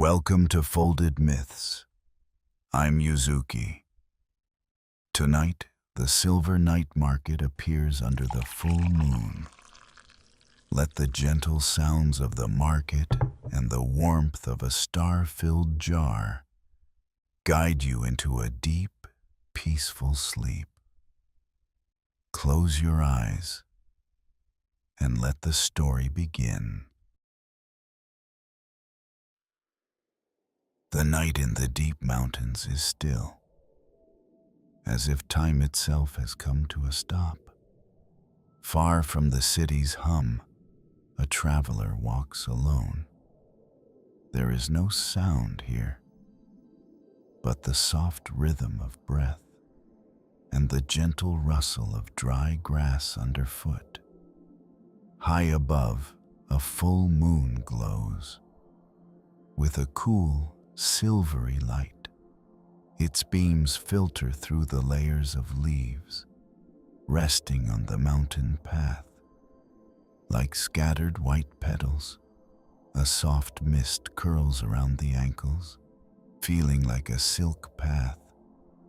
Welcome to Folded Myths. I'm Yuzuki. Tonight, the silver night market appears under the full moon. Let the gentle sounds of the market and the warmth of a star-filled jar guide you into a deep, peaceful sleep. Close your eyes and let the story begin. The night in the deep mountains is still, as if time itself has come to a stop. Far from the city's hum, a traveler walks alone. There is no sound here, but the soft rhythm of breath and the gentle rustle of dry grass underfoot. High above, a full moon glows, with a cool, silvery light. Its beams filter through the layers of leaves, resting on the mountain path. Like scattered white petals, a soft mist curls around the ankles, feeling like a silk path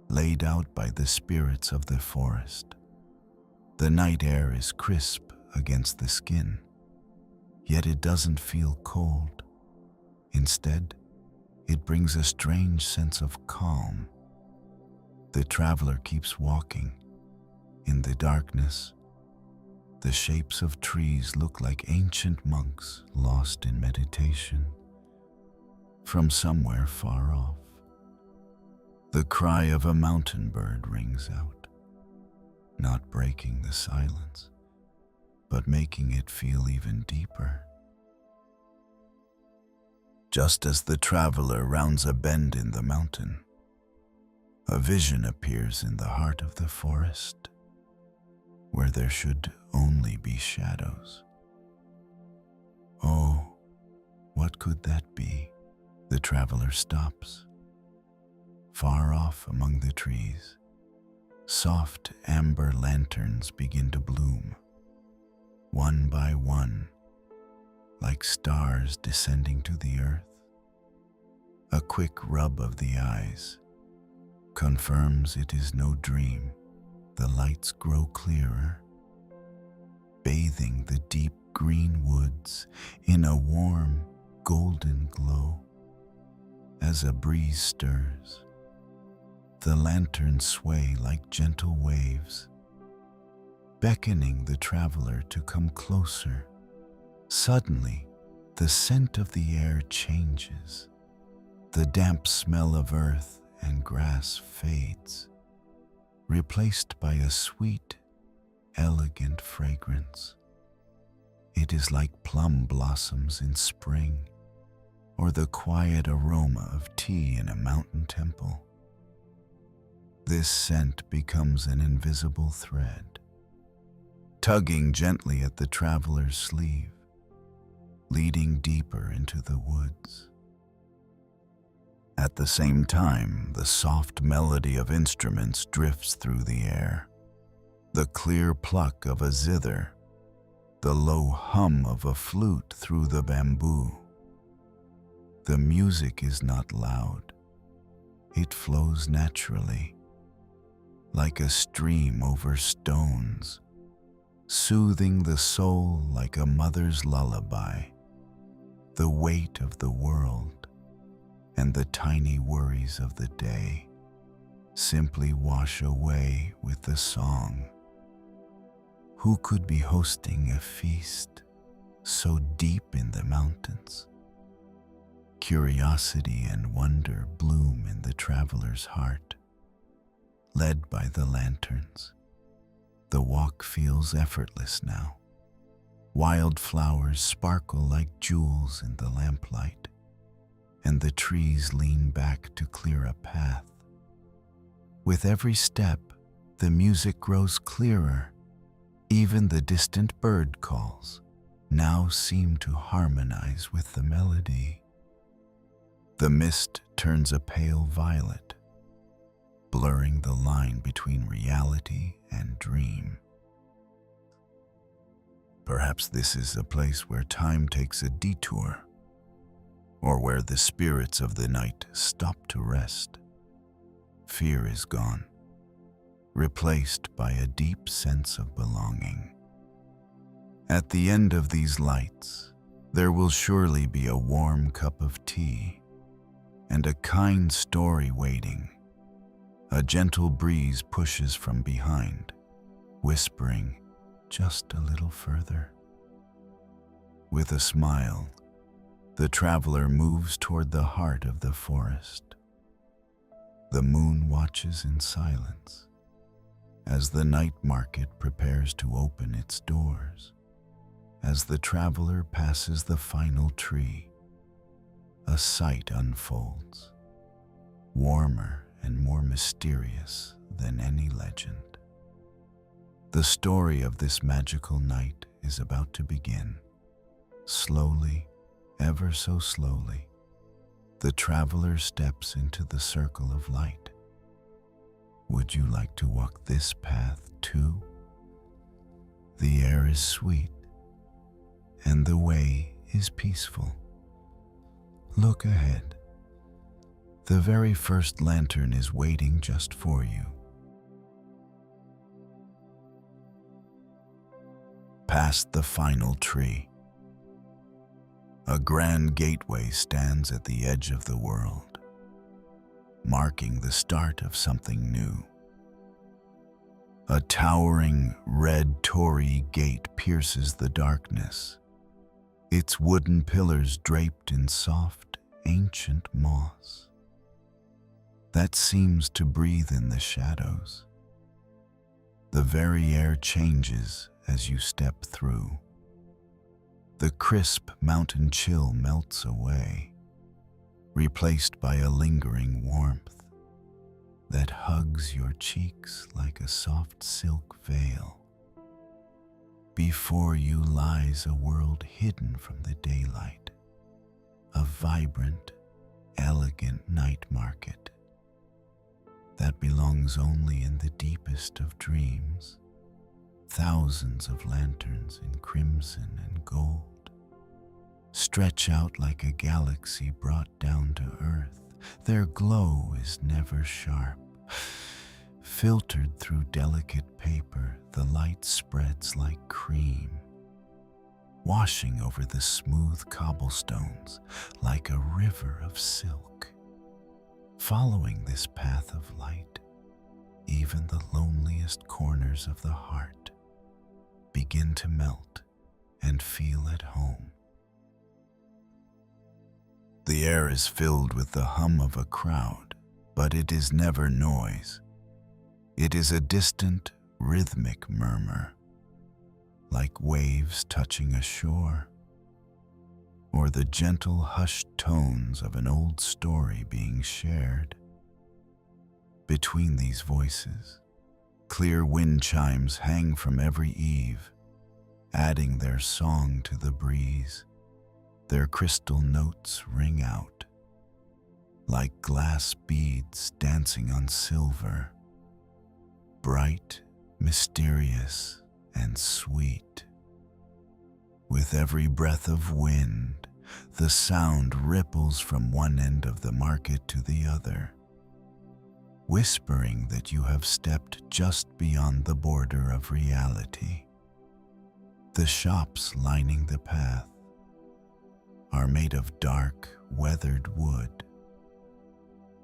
laid out by the spirits of the forest. The night air is crisp against the skin, yet it doesn't feel cold. Instead, it brings a strange sense of calm. The traveler keeps walking. In the darkness, the shapes of trees look like ancient monks lost in meditation. From somewhere far off, the cry of a mountain bird rings out, not breaking the silence, but making it feel even deeper. Just as the traveler rounds a bend in the mountain, a vision appears in the heart of the forest, where there should only be shadows. Oh, what could that be? The traveler stops. Far off among the trees, soft amber lanterns begin to bloom, one by one, like stars descending to the earth. A quick rub of the eyes confirms it is no dream. The lights grow clearer, bathing the deep green woods in a warm, golden glow. As a breeze stirs, the lanterns sway like gentle waves, beckoning the traveler to come closer. Suddenly, the scent of the air changes. The damp smell of earth and grass fades, replaced by a sweet, elegant fragrance. It is like plum blossoms in spring, or the quiet aroma of tea in a mountain temple. This scent becomes an invisible thread, tugging gently at the traveler's sleeve, leading deeper into the woods. At the same time, the soft melody of instruments drifts through the air. The clear pluck of a zither, the low hum of a flute through the bamboo. The music is not loud. It flows naturally, like a stream over stones, soothing the soul like a mother's lullaby. The weight of the world and the tiny worries of the day simply wash away with the song. Who could be hosting a feast so deep in the mountains? Curiosity and wonder bloom in the traveler's heart. Led by the lanterns, the walk feels effortless now. Wildflowers sparkle like jewels in the lamplight, and the trees lean back to clear a path. With every step, the music grows clearer. Even the distant bird calls now seem to harmonize with the melody. The mist turns a pale violet, blurring the line between reality and dream. Perhaps this is a place where time takes a detour, or where the spirits of the night stop to rest. Fear is gone, replaced by a deep sense of belonging. At the end of these lights, there will surely be a warm cup of tea and a kind story waiting. A gentle breeze pushes from behind, whispering just a little further. With a smile, the traveler moves toward the heart of the forest. The moon watches in silence as the night market prepares to open its doors. As the traveler passes the final tree, a sight unfolds, warmer and more mysterious than any legend. The story of this magical night is about to begin. Slowly, ever so slowly, the traveler steps into the circle of light. Would you like to walk this path too? The air is sweet, and the way is peaceful. Look ahead. The very first lantern is waiting just for you. Past the final tree, a grand gateway stands at the edge of the world, marking the start of something new. A towering red torii gate pierces the darkness, its wooden pillars draped in soft, ancient moss that seems to breathe in the shadows. The very air changes as you step through. The crisp mountain chill melts away, replaced by a lingering warmth that hugs your cheeks like a soft silk veil. Before you lies a world hidden from the daylight, a vibrant, elegant night market that belongs only in the deepest of dreams. Thousands of lanterns in crimson and gold stretch out like a galaxy brought down to earth. Their glow is never sharp. Filtered through delicate paper, the light spreads like cream, washing over the smooth cobblestones like a river of silk. Following this path of light, even the loneliest corners of the heart begin to melt and feel at home. The air is filled with the hum of a crowd, but it is never noise. It is a distant, rhythmic murmur, like waves touching a shore, or the gentle, hushed tones of an old story being shared. Between these voices, clear wind chimes hang from every eave, adding their song to the breeze. Their crystal notes ring out, like glass beads dancing on silver, bright, mysterious, and sweet. With every breath of wind, the sound ripples from one end of the market to the other, whispering that you have stepped just beyond the border of reality. The shops lining the path are made of dark, weathered wood,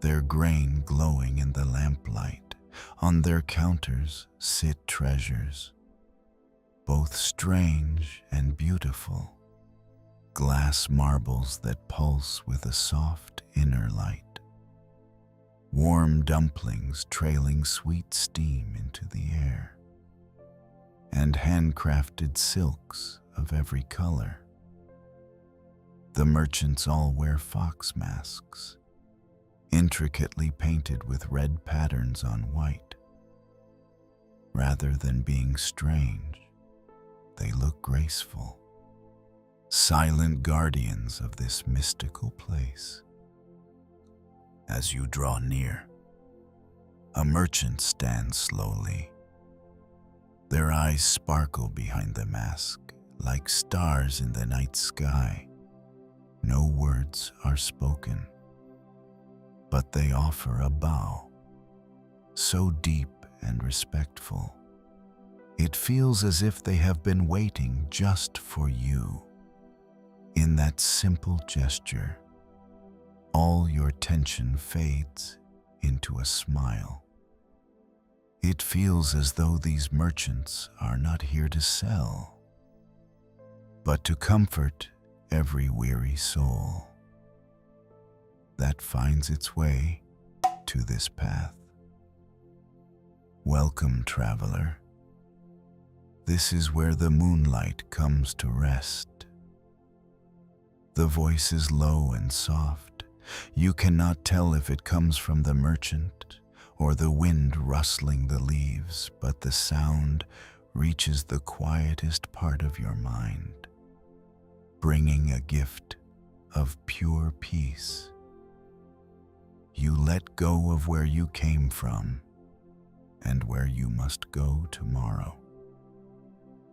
their grain glowing in the lamplight. On their counters sit treasures, both strange and beautiful, glass marbles that pulse with a soft inner light, warm dumplings trailing sweet steam into the air, and handcrafted silks of every color. The merchants all wear fox masks, intricately painted with red patterns on white. Rather than being strange, they look graceful, silent guardians of this mystical place. As you draw near, a merchant stands slowly. Their eyes sparkle behind the mask like stars in the night sky. No words are spoken, but they offer a bow, so deep and respectful. It feels as if they have been waiting just for you. In that simple gesture, all your tension fades into a smile. It feels as though these merchants are not here to sell, but to comfort every weary soul that finds its way to this path. Welcome, traveler. This is where the moonlight comes to rest. The voice is low and soft. You cannot tell if it comes from the merchant or the wind rustling the leaves, but the sound reaches the quietest part of your mind, bringing a gift of pure peace. You let go of where you came from and where you must go tomorrow.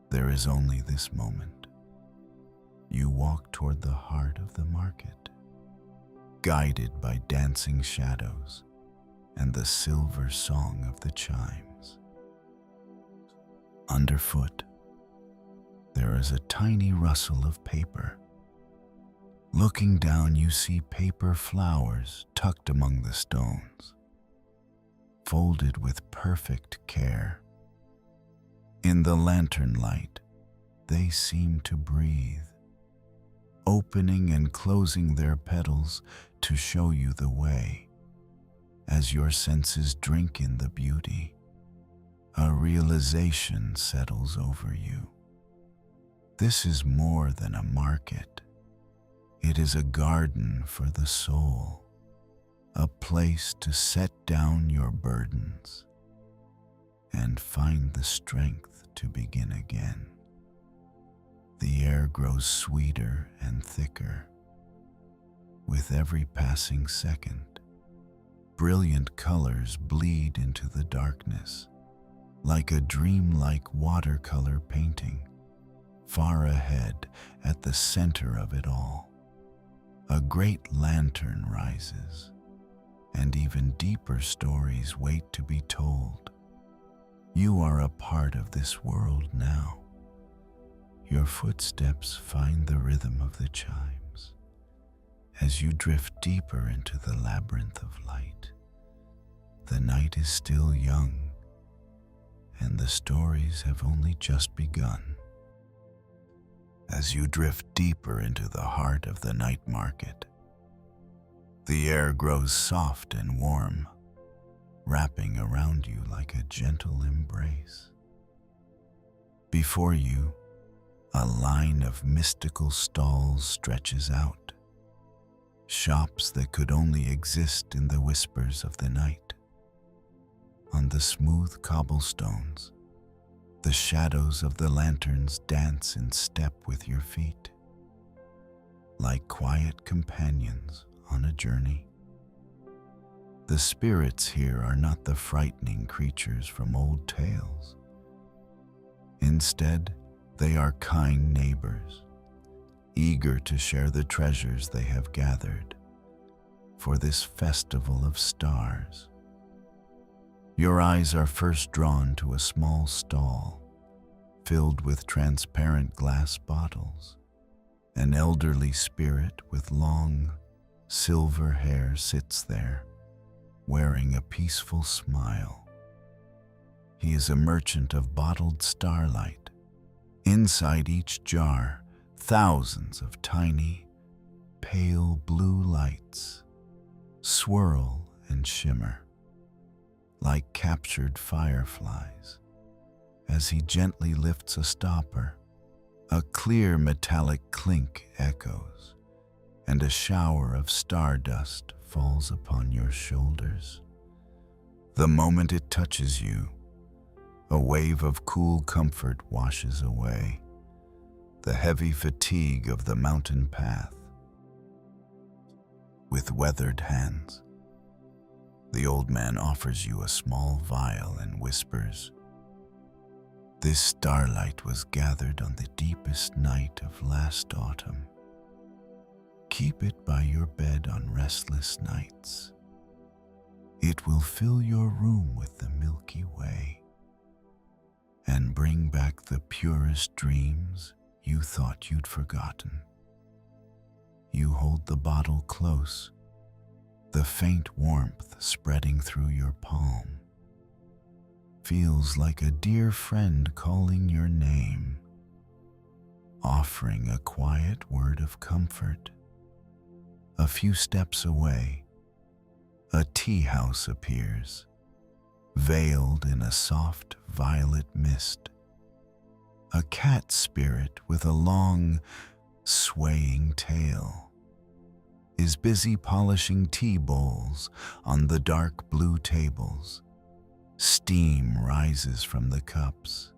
There is only this moment. You walk toward the heart of the market, guided by dancing shadows and the silver song of the chimes. Underfoot, there is a tiny rustle of paper. Looking down, you see paper flowers tucked among the stones, folded with perfect care. In the lantern light, they seem to breathe, opening and closing their petals to show you the way. As your senses drink in the beauty, a realization settles over you. This is more than a market. It is a garden for the soul, a place to set down your burdens and find the strength to begin again. The air grows sweeter and thicker with every passing second. Brilliant colors bleed into the darkness, like a dreamlike watercolor painting. Far ahead, at the center of it all, a great lantern rises, and even deeper stories wait to be told. You are a part of this world now. Your footsteps find the rhythm of the chimes as you drift deeper into the labyrinth of light. The night is still young, and the stories have only just begun. As you drift deeper into the heart of the night market, the air grows soft and warm, wrapping around you like a gentle embrace. Before you, a line of mystical stalls stretches out, shops that could only exist in the whispers of the night. On the smooth cobblestones, the shadows of the lanterns dance in step with your feet, like quiet companions on a journey. The spirits here are not the frightening creatures from old tales. Instead, they are kind neighbors, eager to share the treasures they have gathered for this festival of stars. Your eyes are first drawn to a small stall filled with transparent glass bottles. An elderly spirit with long, silver hair sits there, wearing a peaceful smile. He is a merchant of bottled Starlight. Inside each jar, thousands of tiny, pale blue lights swirl and shimmer like captured fireflies. As he gently lifts a stopper, a clear metallic clink echoes, and a shower of stardust falls upon your shoulders. The moment it touches you, a wave of cool comfort washes away the heavy fatigue of the mountain path. With weathered hands, the old man offers you a small vial and whispers, "This starlight was gathered on the deepest night of last autumn. Keep it by your bed on restless nights. It will fill your room with the Milky Way and bring back the purest dreams you thought you'd forgotten. You hold the bottle close, the faint warmth spreading through your palm. Feels like a dear friend calling your name, offering a quiet word of comfort. A few steps away, a tea house appears, veiled in a soft violet mist. A cat spirit with a long, swaying tail is busy polishing tea bowls on the dark blue tables. Steam rises from the cups,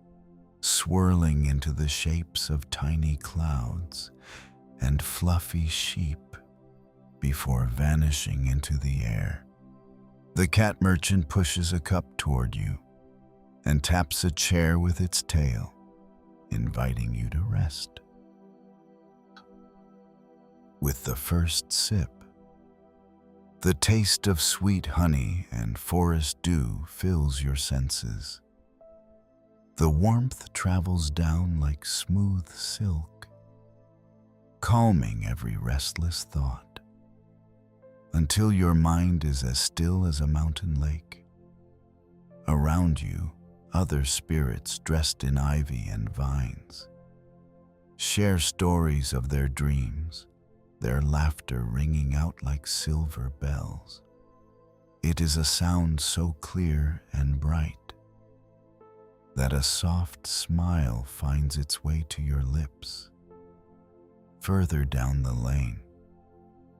swirling into the shapes of tiny clouds and fluffy sheep before vanishing into the air. The cat merchant pushes a cup toward you and taps a chair with its tail, inviting you to rest. With the first sip, the taste of sweet honey and forest dew fills your senses. The warmth travels down like smooth silk, calming every restless thought, until your mind is as still as a mountain lake. Around you, other spirits dressed in ivy and vines share stories of their dreams, their laughter ringing out like silver bells. It is a sound so clear and bright that a soft smile finds its way to your lips. Further down the lane,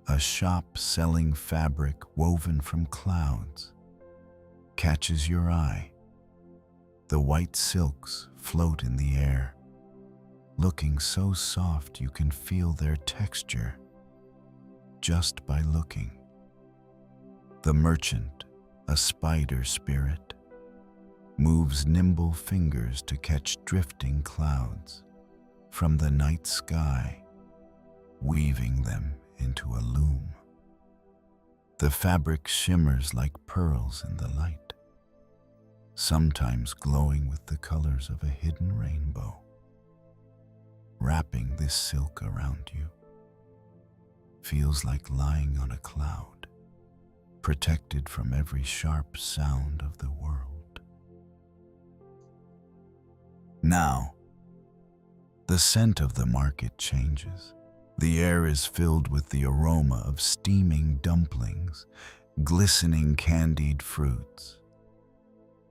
a shop selling fabric woven from clouds catches your eye. The white silks float in the air, looking so soft you can feel their texture just by looking. The merchant, a spider spirit, moves nimble fingers to catch drifting clouds from the night sky, weaving them into a loom. The fabric shimmers like pearls in the light, sometimes glowing with the colors of a hidden rainbow. Wrapping this silk around you feels like lying on a cloud, protected from every sharp sound of the world. Now, the scent of the market changes. The air is filled with the aroma of steaming dumplings, glistening candied fruits,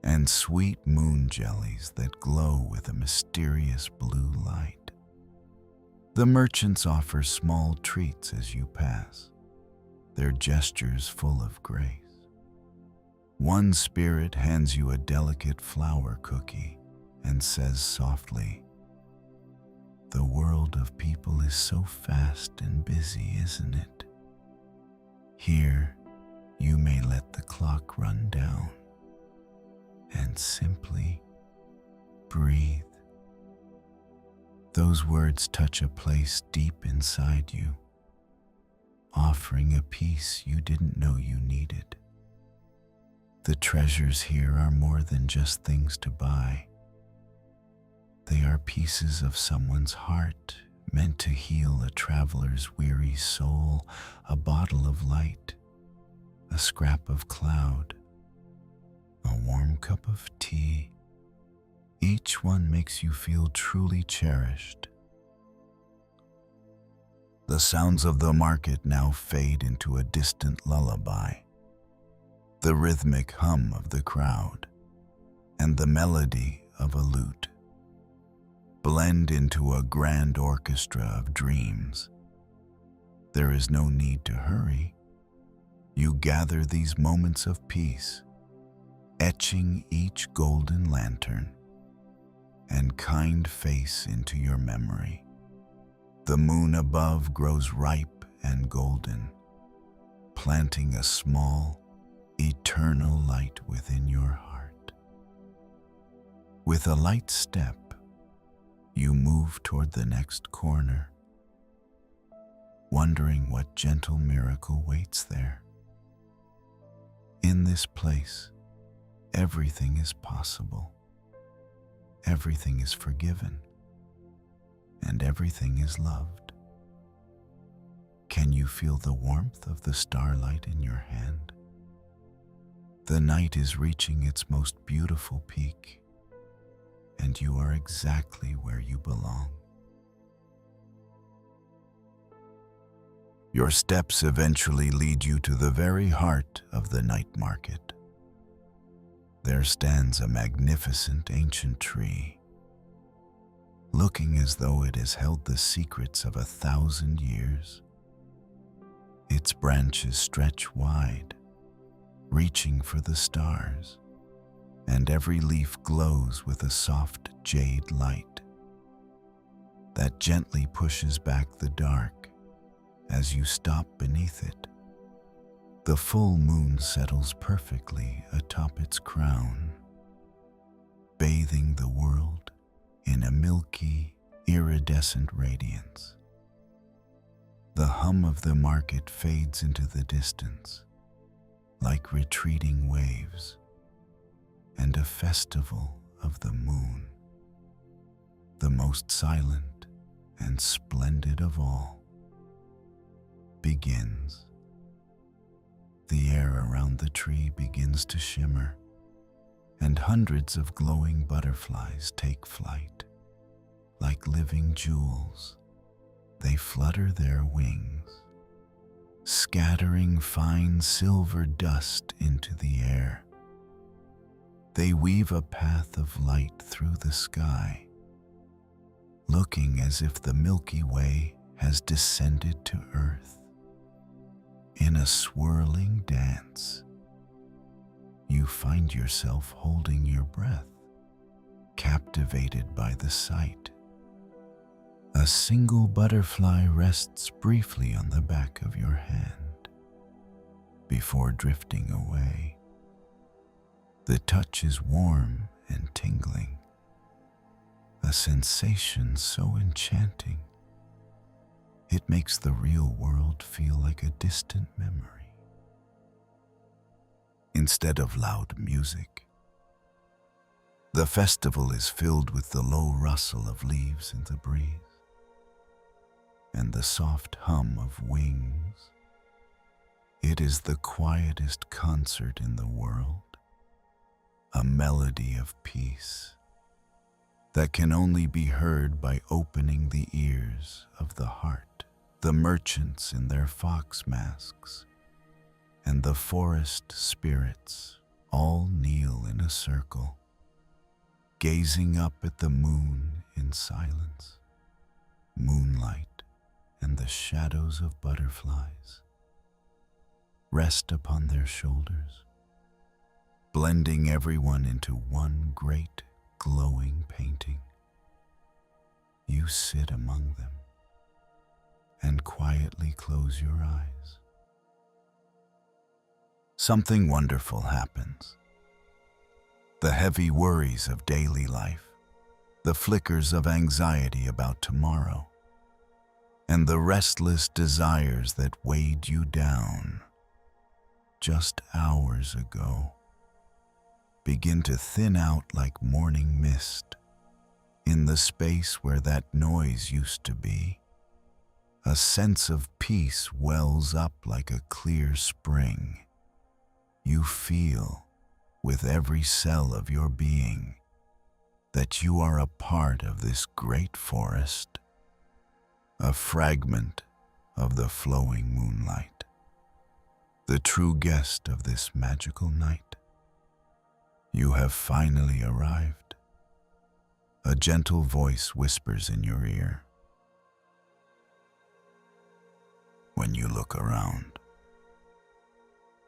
and sweet moon jellies that glow with a mysterious blue light. The merchants offer small treats as you pass, their gestures full of grace. One spirit hands you a delicate flour cookie and says softly, "The world of people is so fast and busy, isn't it? Here, you may let the clock run down and simply breathe." Those words touch a place deep inside you, offering a peace you didn't know you needed. The treasures here are more than just things to buy. They are pieces of someone's heart, meant to heal a traveler's weary soul, a bottle of light, a scrap of cloud, a warm cup of tea. Each one makes you feel truly cherished. The sounds of the market now fade into a distant lullaby. The rhythmic hum of the crowd and the melody of a lute blend into a grand orchestra of dreams. There is no need to hurry. You gather these moments of peace, etching each golden lantern and kind face into your memory. The moon above grows ripe and golden, planting a small, eternal light within your heart. With a light step, you move toward the next corner. wondering what gentle miracle waits there. In this place, everything is possible, everything is forgiven, and everything is loved. Can you feel the warmth of the starlight in your hand? The night is reaching its most beautiful peak, and you are exactly where you belong. Your steps eventually lead you to the very heart of the night market. There stands a magnificent ancient tree, looking as though it has held the secrets of 1,000 years. Its branches stretch wide, reaching for the stars, and every leaf glows with a soft jade light that gently pushes back the dark as you stop beneath it. The full moon settles perfectly atop its crown, bathing the world in a milky, iridescent radiance. The hum of the market fades into the distance, like retreating waves, and a festival of the moon, the most silent and splendid of all, begins. The air around the tree begins to shimmer, and hundreds of glowing butterflies take flight. Like living jewels, they flutter their wings, scattering fine silver dust into the air. They weave a path of light through the sky, looking as if the Milky Way has descended to Earth. In a swirling dance, you find yourself holding your breath, captivated by the sight. A single butterfly rests briefly on the back of your hand before drifting away. The touch is warm and tingling, a sensation so enchanting it makes the real world feel like a distant memory. Instead of loud music, the festival is filled with the low rustle of leaves in the breeze and the soft hum of wings. It is the quietest concert in the world, a melody of peace that can only be heard by opening the ears of the heart. The merchants in their fox masks and the forest spirits all kneel in a circle, gazing up at the moon in silence. Moonlight and the shadows of butterflies rest upon their shoulders, blending everyone into one great glowing painting. You sit among them and quietly close your eyes. Something wonderful happens. The heavy worries of daily life, the flickers of anxiety about tomorrow, and the restless desires that weighed you down just hours ago begin to thin out like morning mist. In the space where that noise used to be, a sense of peace wells up like a clear spring. You feel, with every cell of your being, that you are a part of this great forest, a fragment of the flowing moonlight, the true guest of this magical night. You have finally arrived. A gentle voice whispers in your ear. When you look around,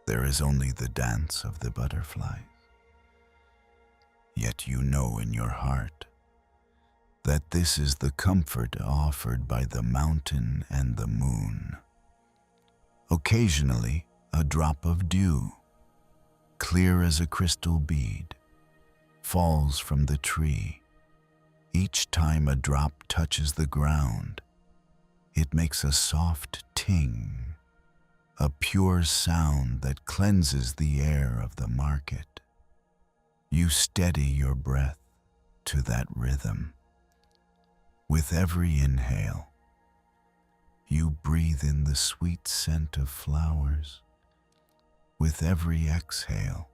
there is only the dance of the butterflies. Yet you know in your heart that this is the comfort offered by the mountain and the moon. Occasionally, a drop of dew, clear as a crystal bead, falls from the tree. Each time a drop touches the ground, it makes a soft ting, a pure sound that cleanses the air of the market. You steady your breath to that rhythm. With every inhale, you breathe in the sweet scent of flowers. With every exhale,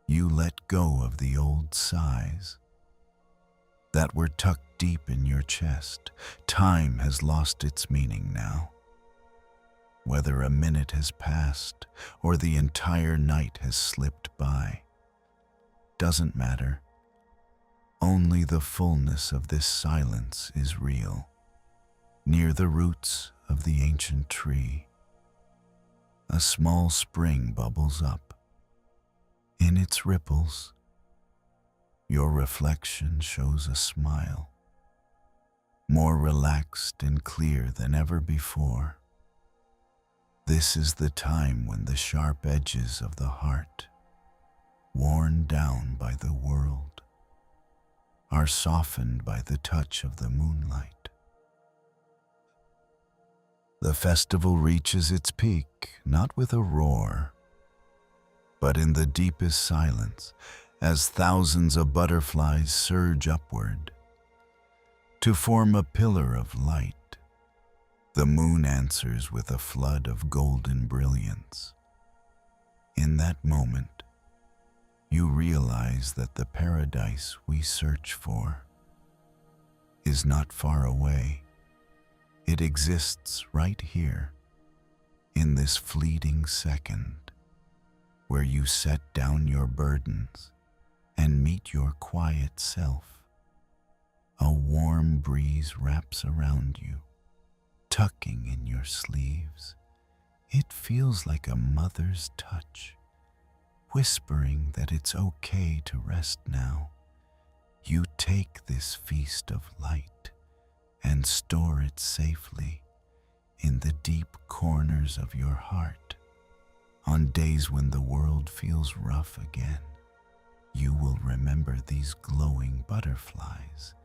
you let go of the old sighs that were tucked deep in your chest. Time has lost its meaning now. Whether a minute has passed or the entire night has slipped by, doesn't matter. Only the fullness of this silence is real. Near the roots of the ancient tree, a small spring bubbles up. In its ripples, your reflection shows a smile, more relaxed and clear than ever before. This is the time when the sharp edges of the heart, worn down by the world, are softened by the touch of the moonlight. The festival reaches its peak, not with a roar, but in the deepest silence, as thousands of butterflies surge upward to form a pillar of light. The moon answers with a flood of golden brilliance. In that moment, you realize that the paradise we search for is not far away. It exists right here, in this fleeting second, where you set down your burdens and meet your quiet self. A warm breeze wraps around you, tucking in your sleeves. It feels like a mother's touch, whispering that it's okay to rest now. You take this feast of light and store it safely in the deep corners of your heart. On days when the world feels rough again, you will remember these glowing butterflies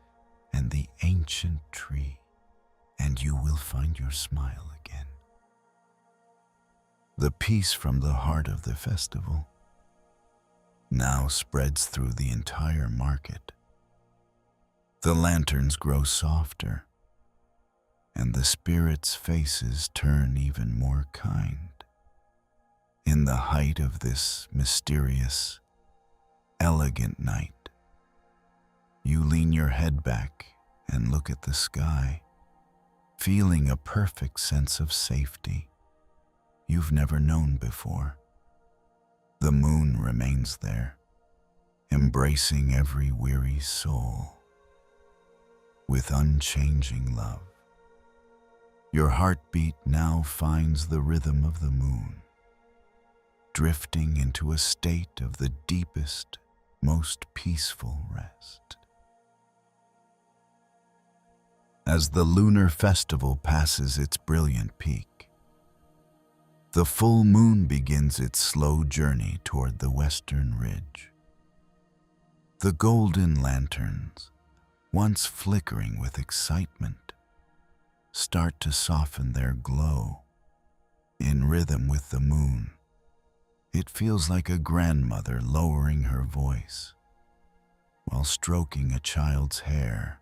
and the ancient tree, and you will find your smile again. The peace from the heart of the festival now spreads through the entire market. The lanterns grow softer, and the spirits' faces turn even more kind. In the height of this mysterious, elegant night, you lean your head back and look at the sky, feeling a perfect sense of safety you've never known before. The moon remains there, embracing every weary soul with unchanging love. Your heartbeat now finds the rhythm of the moon, drifting into a state of the deepest, most peaceful rest. As the lunar festival passes its brilliant peak, the full moon begins its slow journey toward the western ridge. The golden lanterns, once flickering with excitement, start to soften their glow. In rhythm with the moon, it feels like a grandmother lowering her voice while stroking a child's hair.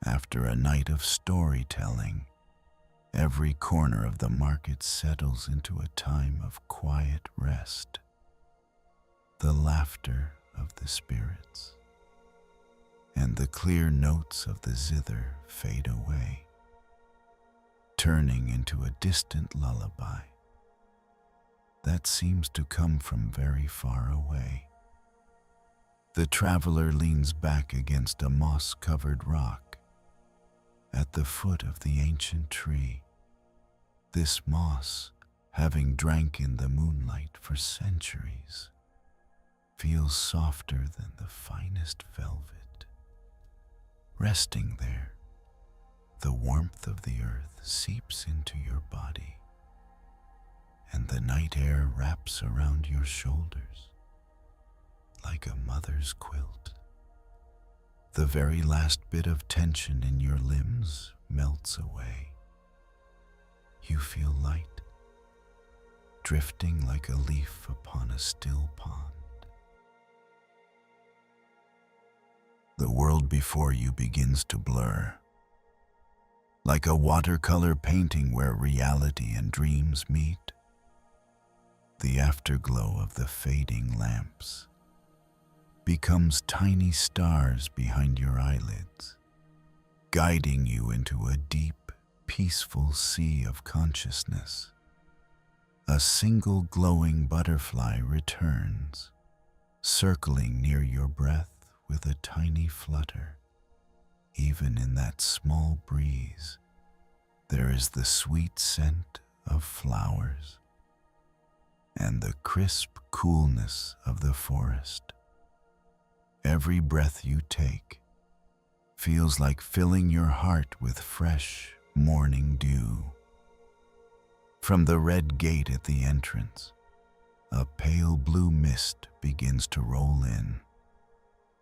After a night of storytelling, every corner of the market settles into a time of quiet rest. The laughter of the spirits and the clear notes of the zither fade away, turning into a distant lullaby that seems to come from very far away. The traveler leans back against a moss-covered rock at the foot of the ancient tree. This moss, having drank in the moonlight for centuries, feels softer than the finest velvet. Resting there, the warmth of the earth seeps into your body, and the night air wraps around your shoulders like a mother's quilt. The very last bit of tension in your limbs melts away, You feel light, drifting like a leaf upon a still pond. The world before you begins to blur, like a watercolor painting where reality and dreams meet. The afterglow of the fading lamps becomes tiny stars behind your eyelids, guiding you into a deep, peaceful sea of consciousness. A single glowing butterfly returns, circling near your breath with a tiny flutter. Even in that small breeze, there is the sweet scent of flowers and the crisp coolness of the forest. Every breath you take feels like filling your heart with fresh morning dew. From the red gate at the entrance, a pale blue mist begins to roll in.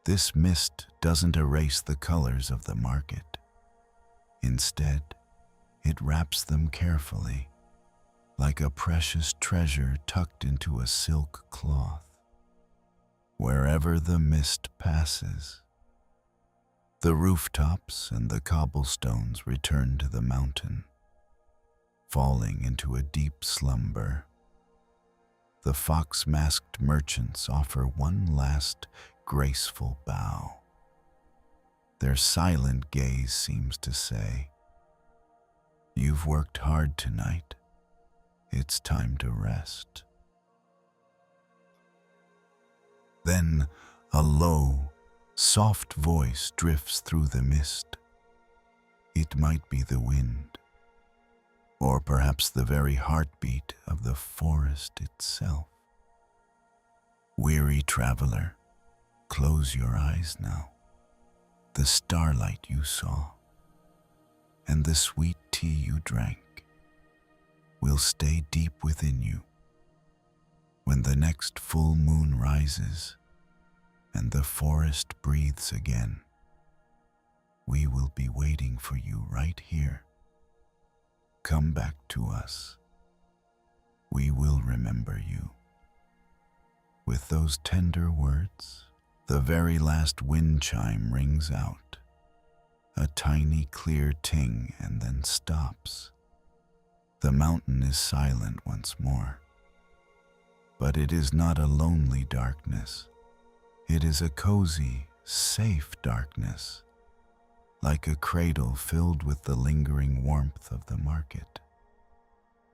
This mist doesn't erase the colors of the market. Instead, it wraps them carefully, like a precious treasure tucked into a silk cloth. Wherever the mist passes, the rooftops and the cobblestones return to the mountain, falling into a deep slumber. The fox-masked merchants offer one last graceful bow. Their silent gaze seems to say, "You've worked hard tonight. It's time to rest." Then a low, soft voice drifts through the mist. It might be the wind, or perhaps the very heartbeat of the forest itself. Weary traveler, close your eyes now. The starlight you saw and the sweet tea you drank will stay deep within you. When the next full moon rises and the forest breathes again, we will be waiting for you right here. Come back to us. We will remember you. With those tender words, the very last wind chime rings out, a tiny clear ting, and then stops. The mountain is silent once more. But it is not a lonely darkness. It is a cozy, safe darkness, like a cradle filled with the lingering warmth of the market.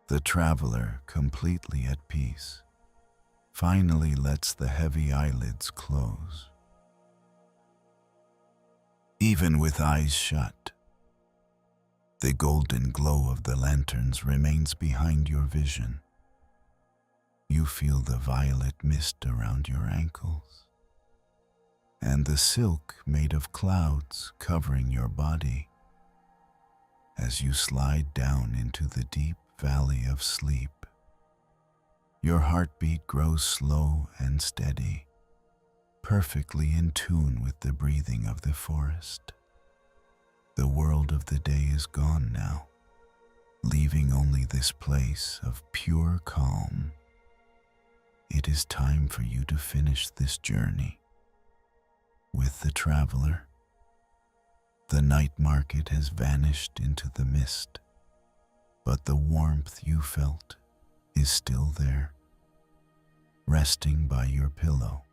The traveler, completely at peace, finally lets the heavy eyelids close. Even with eyes shut, the golden glow of the lanterns remains behind your vision. You feel the violet mist around your ankles, and the silk made of clouds covering your body. As you slide down into the deep valley of sleep, your heartbeat grows slow and steady, perfectly in tune with the breathing of the forest. The world of the day is gone now, leaving only this place of pure calm. It is time for you to finish this journey with the traveler. The night market has vanished into the mist, but the warmth you felt is still there, resting by your pillow.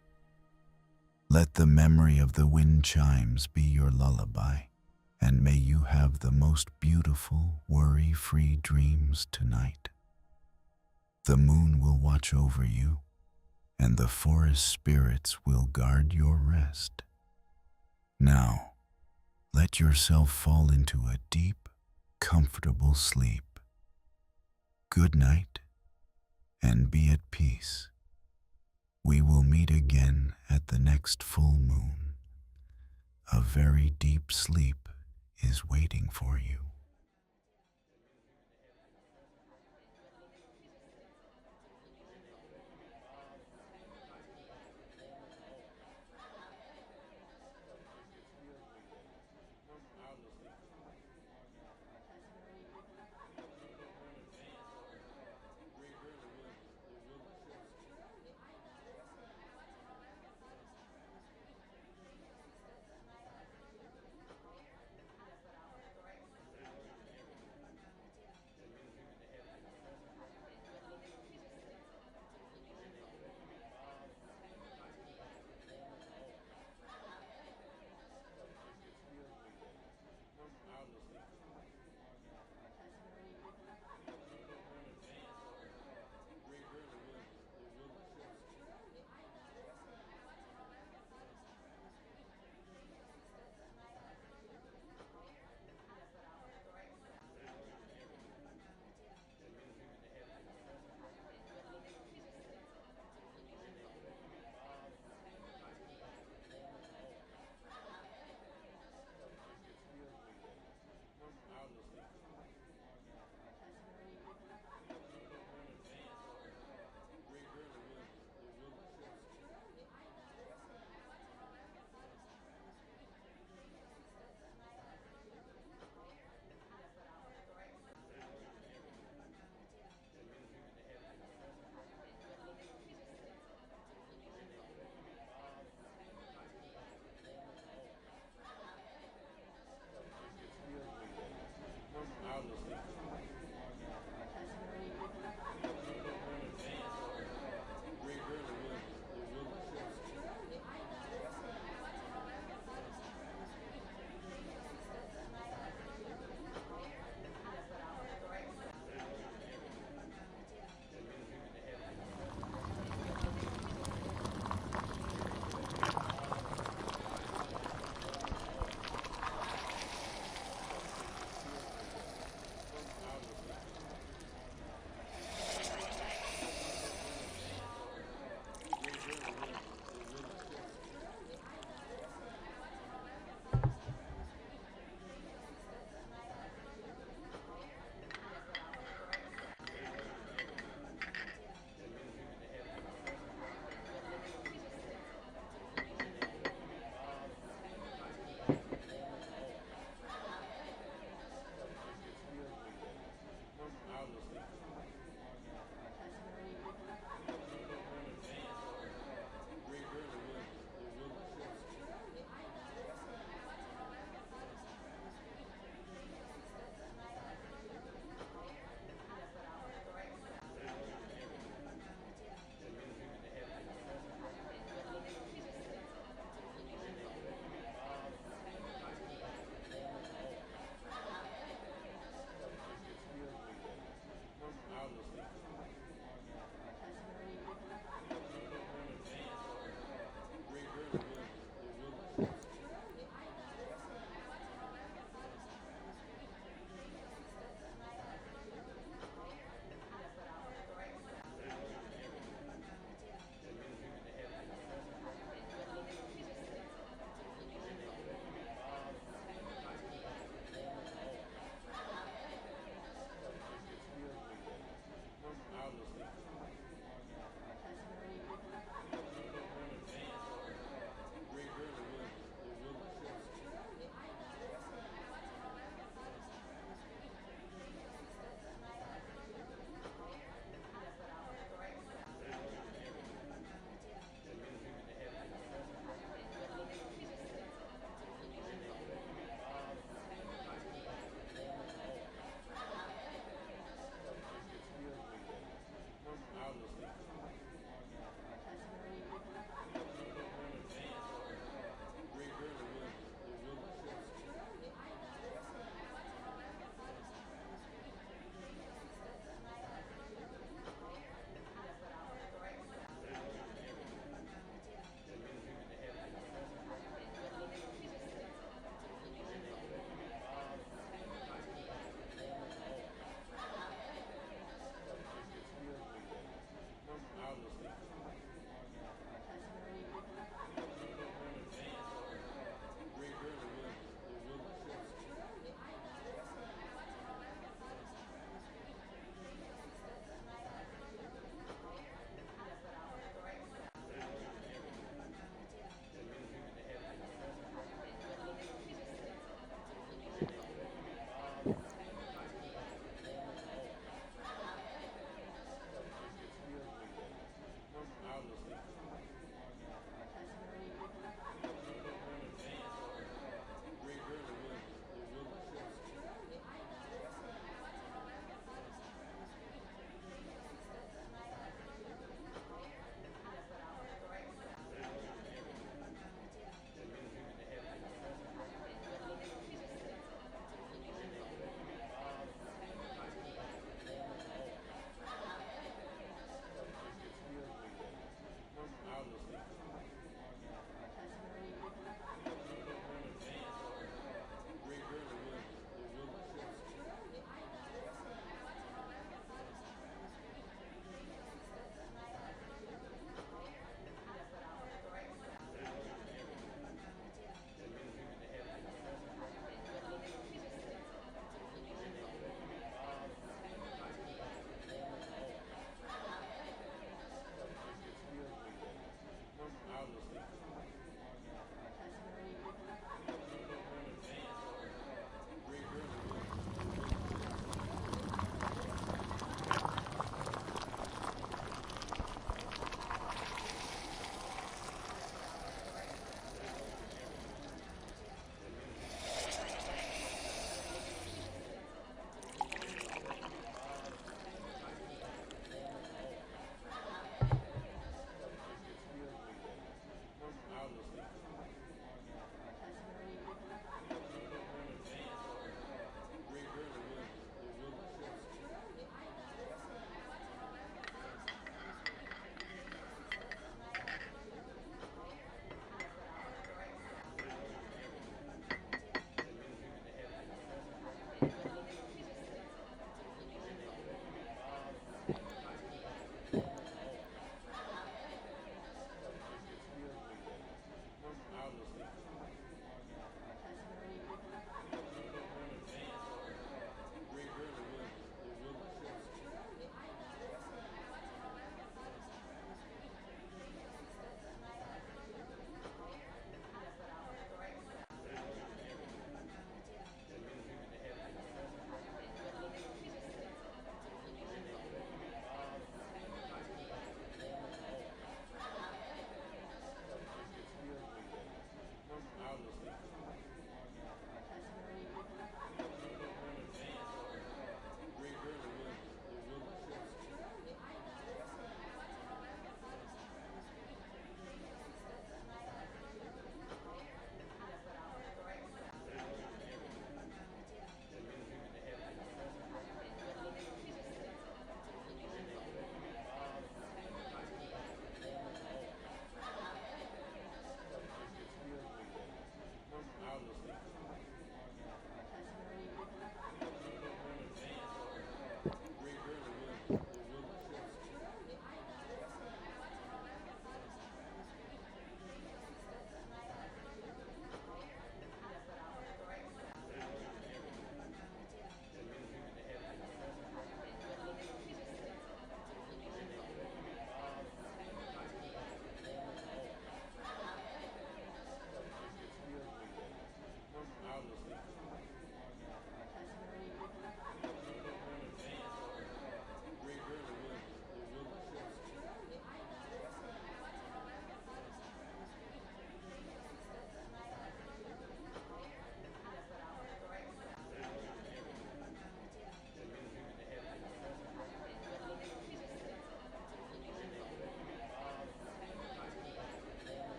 Let the memory of the wind chimes be your lullaby, and may you have the most beautiful, worry-free dreams tonight. The moon will watch over you, and the forest spirits will guard your rest. Now, let yourself fall into a deep, comfortable sleep. Good night, and be at peace. We will meet again at the next full moon. A very deep sleep is waiting for you.